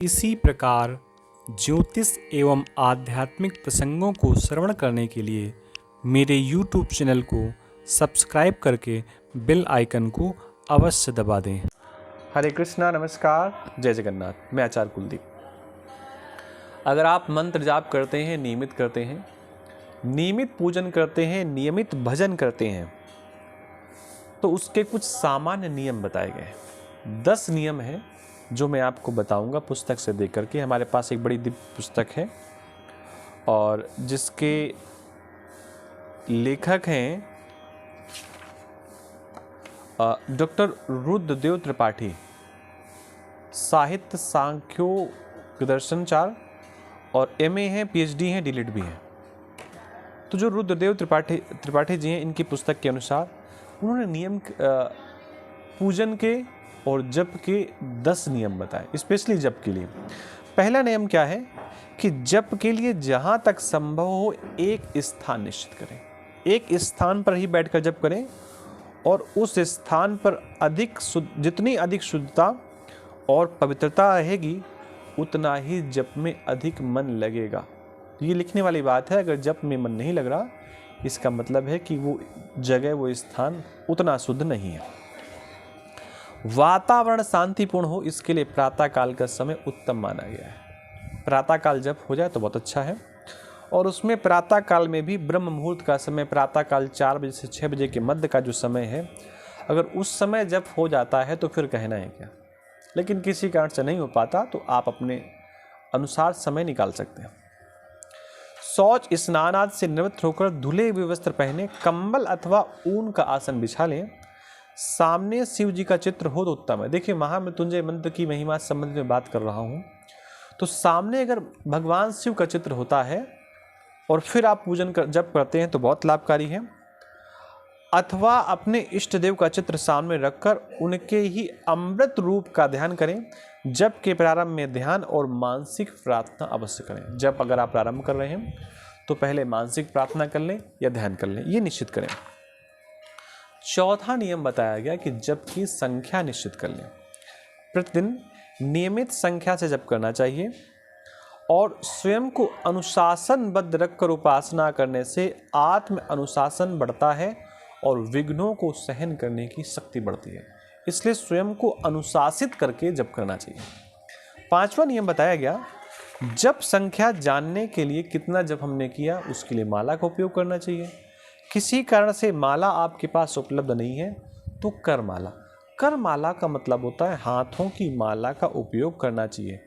इसी प्रकार ज्योतिष एवं आध्यात्मिक प्रसंगों को श्रवण करने के लिए मेरे YouTube चैनल को सब्सक्राइब करके बेल आइकन को अवश्य दबा दें। हरे कृष्णा, नमस्कार, जय जगन्नाथ। मैं आचार्य कुलदीप। अगर आप मंत्र जाप करते हैं, नियमित करते हैं, नियमित पूजन करते हैं, नियमित भजन करते हैं, तो उसके कुछ सामान्य नियम बताए गए हैं। 10 नियम हैं जो मैं आपको बताऊंगा पुस्तक से देख करके। हमारे पास एक बड़ी दिव्य पुस्तक है और जिसके लेखक हैं डॉक्टर रुद्रदेव त्रिपाठी, साहित्य सांख्यो दर्शनचार, और MA हैं, PhD हैं, DLED भी हैं। तो जो रुद्रदेव त्रिपाठी जी हैं, इनकी पुस्तक के अनुसार उन्होंने नियम पूजन के और जप के 10 नियम बताए, स्पेशली जप के लिए। पहला नियम क्या है कि जप के लिए जहाँ तक संभव हो एक स्थान निश्चित करें। एक स्थान पर ही बैठकर जप करें और उस स्थान पर जितनी अधिक शुद्धता और पवित्रता रहेगी उतना ही जप में अधिक मन लगेगा। ये लिखने वाली बात है। अगर जप में मन नहीं लग रहा, इसका मतलब है कि वो जगह, वो स्थान उतना शुद्ध नहीं है। वातावरण शांतिपूर्ण हो, इसके लिए प्रातः काल का समय उत्तम माना गया है। प्रातः काल जप हो जाए तो बहुत अच्छा है। और उसमें प्रातः काल में भी ब्रह्म मुहूर्त का समय, प्रातः काल 4 बजे से 6 बजे के मध्य का जो समय है, अगर उस समय जप हो जाता है तो फिर कहना है क्या। लेकिन किसी कारण से नहीं हो पाता तो आप अपने अनुसार समय निकाल सकते हैं। शौच स्नान आदि से निवृत्त होकर धुले हुए वस्त्र पहने, कंबल अथवा ऊन का आसन बिछा लें। सामने शिव जी का चित्र हो तो उत्तम है। देखिए, महामृत्युंजय मंत्र की महिमा संबंध में बात कर रहा हूँ, तो सामने अगर भगवान शिव का चित्र होता है और फिर आप जप करते हैं तो बहुत लाभकारी है। अथवा अपने इष्ट देव का चित्र सामने रखकर उनके ही अमृत रूप का ध्यान करें। जप के प्रारंभ में ध्यान और मानसिक प्रार्थना अवश्य करें। जप अगर आप प्रारंभ कर रहे हैं तो पहले मानसिक प्रार्थना कर लें या ध्यान कर लें, ये निश्चित करें। चौथा नियम बताया गया कि जप की संख्या निश्चित कर लें। प्रतिदिन नियमित संख्या से जप करना चाहिए और स्वयं को अनुशासनबद्ध रखकर उपासना करने से आत्म अनुशासन बढ़ता है और विघ्नों को सहन करने की शक्ति बढ़ती है। इसलिए स्वयं को अनुशासित करके जप करना चाहिए। 5वां नियम बताया गया, जप संख्या जानने के लिए कितना जप हमने किया उसके लिए माला का उपयोग करना चाहिए। किसी कारण से माला आपके पास उपलब्ध नहीं है तो कर माला। कर माला का मतलब होता है हाथों की माला का उपयोग करना चाहिए।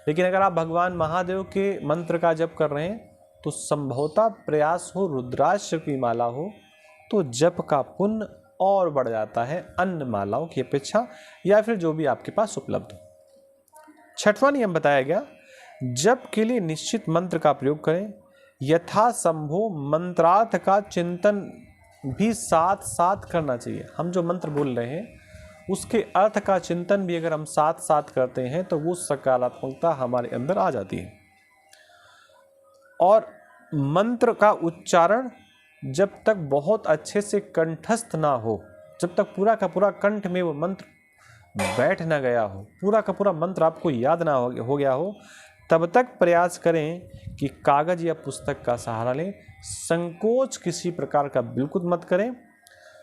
लेकिन अगर आप भगवान महादेव के मंत्र का जप कर रहे हैं तो संभवतः प्रयास हो रुद्राक्ष की माला हो तो जप का पुण्य और बढ़ जाता है अन्य मालाओं की अपेक्षा, या फिर जो भी आपके पास उपलब्ध हो। 6वां नियम बताया गया, जप के लिए निश्चित मंत्र का प्रयोग करें। यथासंभव मंत्रार्थ का चिंतन भी साथ साथ करना चाहिए। हम जो मंत्र बोल रहे हैं उसके अर्थ का चिंतन भी अगर हम साथ साथ करते हैं तो वो सकारात्मकता हमारे अंदर आ जाती है। और मंत्र का उच्चारण जब तक बहुत अच्छे से कंठस्थ ना हो, जब तक पूरा का पूरा कंठ में वो मंत्र बैठ ना गया हो, पूरा का पूरा मंत्र आपको याद ना हो गया हो, तब तक प्रयास करें कि कागज या पुस्तक का सहारा लें। संकोच किसी प्रकार का बिल्कुल मत करें।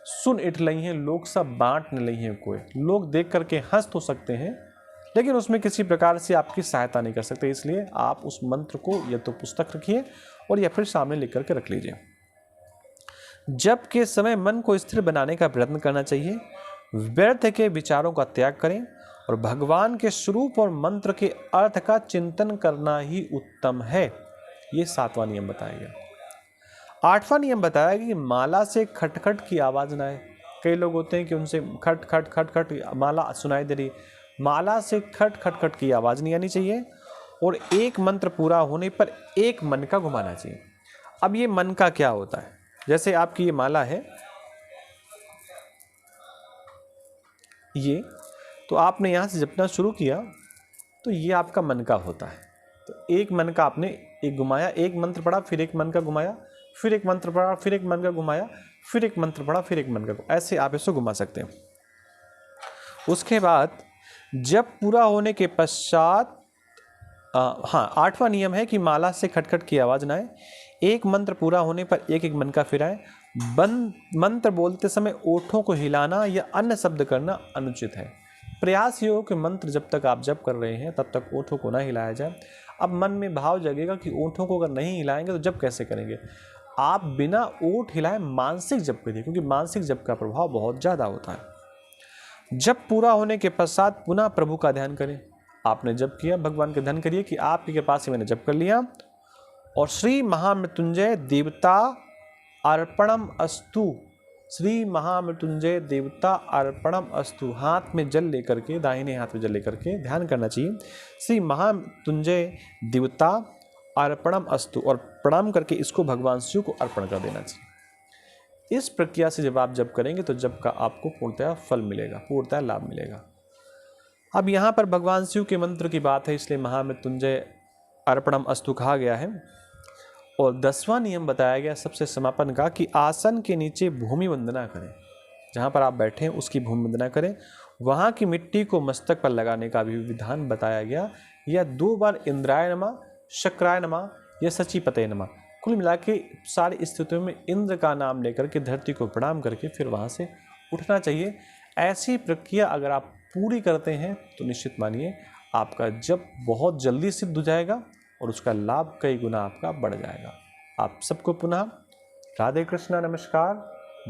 सुन इठ लई हैं लोग सब, बांट न लई हैं कोई। लोग देख करके हंस तो सकते हैं लेकिन उसमें किसी प्रकार से आपकी सहायता नहीं कर सकते। इसलिए आप उस मंत्र को या तो पुस्तक रखिए और या फिर सामने लिख करके रख लीजिए। जप के समय मन को स्थिर बनाने का प्रयत्न करना चाहिए। व्यर्थ के विचारों का त्याग करें और भगवान के स्वरूप और मंत्र के अर्थ का चिंतन करना ही उत्तम है। ये 7वां नियम बताया गया। 8वां नियम बताया कि माला से खटखट की आवाज़ ना आए। कई लोग होते हैं कि उनसे खट खट खट खट माला सुनाई दे रही। माला से खट खट खट की आवाज़ नहीं आनी चाहिए और एक मंत्र पूरा होने पर एक मन का घुमाना चाहिए। अब ये मन का क्या होता है, जैसे आपकी ये माला है, ये तो आपने यहाँ से जपना शुरू किया तो ये आपका मन का होता है। तो एक मन का आपने एक घुमाया, एक मंत्र पढ़ा, फिर एक मन का घुमाया, फिर एक मंत्र पढ़ा, फिर एक मन का घुमाया, फिर एक मंत्र पढ़ा, फिर एक मन का, ऐसे आप इसको घुमा सकते हैं। उसके बाद जब पूरा होने के पश्चात हाँ, 8वां नियम है कि माला से खटखट की आवाज़ ना आए। एक मंत्र पूरा होने पर एक एक मन का फिराएं। मंत्र बोलते समय ओठों को हिलाना या अन्य शब्द करना अनुचित है। प्रयास ये हो कि मंत्र जब तक आप जप कर रहे हैं तब तक ओठों को ना हिलाया जाए। अब मन में भाव जगेगा कि ओठों को अगर नहीं हिलाएंगे तो जप कैसे करेंगे। आप बिना ओठ हिलाए मानसिक जप करिए, क्योंकि मानसिक जप का प्रभाव बहुत ज़्यादा होता है। जप पूरा होने के पश्चात पुनः प्रभु का ध्यान करें। आपने जप किया, भगवान का ध्यान करिए कि आपकी कृपा से मैंने जप कर लिया, और श्री महामृत्युंजय देवता अर्पणम अस्तु, श्री महामृत्युंजय देवता अर्पणम अस्तु, हाथ में जल लेकर के, दाहिने हाथ में जल लेकर के ध्यान करना चाहिए, श्री महामृत्युंजय देवता अर्पणम अस्तु, और प्रणाम करके इसको भगवान शिव को अर्पण कर देना चाहिए। इस प्रक्रिया से जब आप जप करेंगे तो जप का आपको पूर्णतः फल मिलेगा, पूर्णतः लाभ मिलेगा। अब यहाँ पर भगवान शिव के मंत्र की बात है, इसलिए महामृत्युंजय अर्पणम अस्तु कहा गया है। और 10वां नियम बताया गया सबसे समापन का कि आसन के नीचे भूमि वंदना करें। जहाँ पर आप बैठे हैं उसकी भूमि वंदना करें। वहाँ की मिट्टी को मस्तक पर लगाने का भी विधान बताया गया, या 2 बार इंद्राय नमः, शक्राय नमः या सचिपतये नमः। कुल मिला के सारी स्थितियों में इंद्र का नाम लेकर के धरती को प्रणाम करके फिर वहाँ से उठना चाहिए। ऐसी प्रक्रिया अगर आप पूरी करते हैं तो निश्चित मानिए आपका जप बहुत जल्दी सिद्ध हो जाएगा और उसका लाभ कई गुना आपका बढ़ जाएगा। आप सबको पुनः राधे कृष्णा, नमस्कार,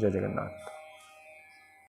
जय जगन्नाथ।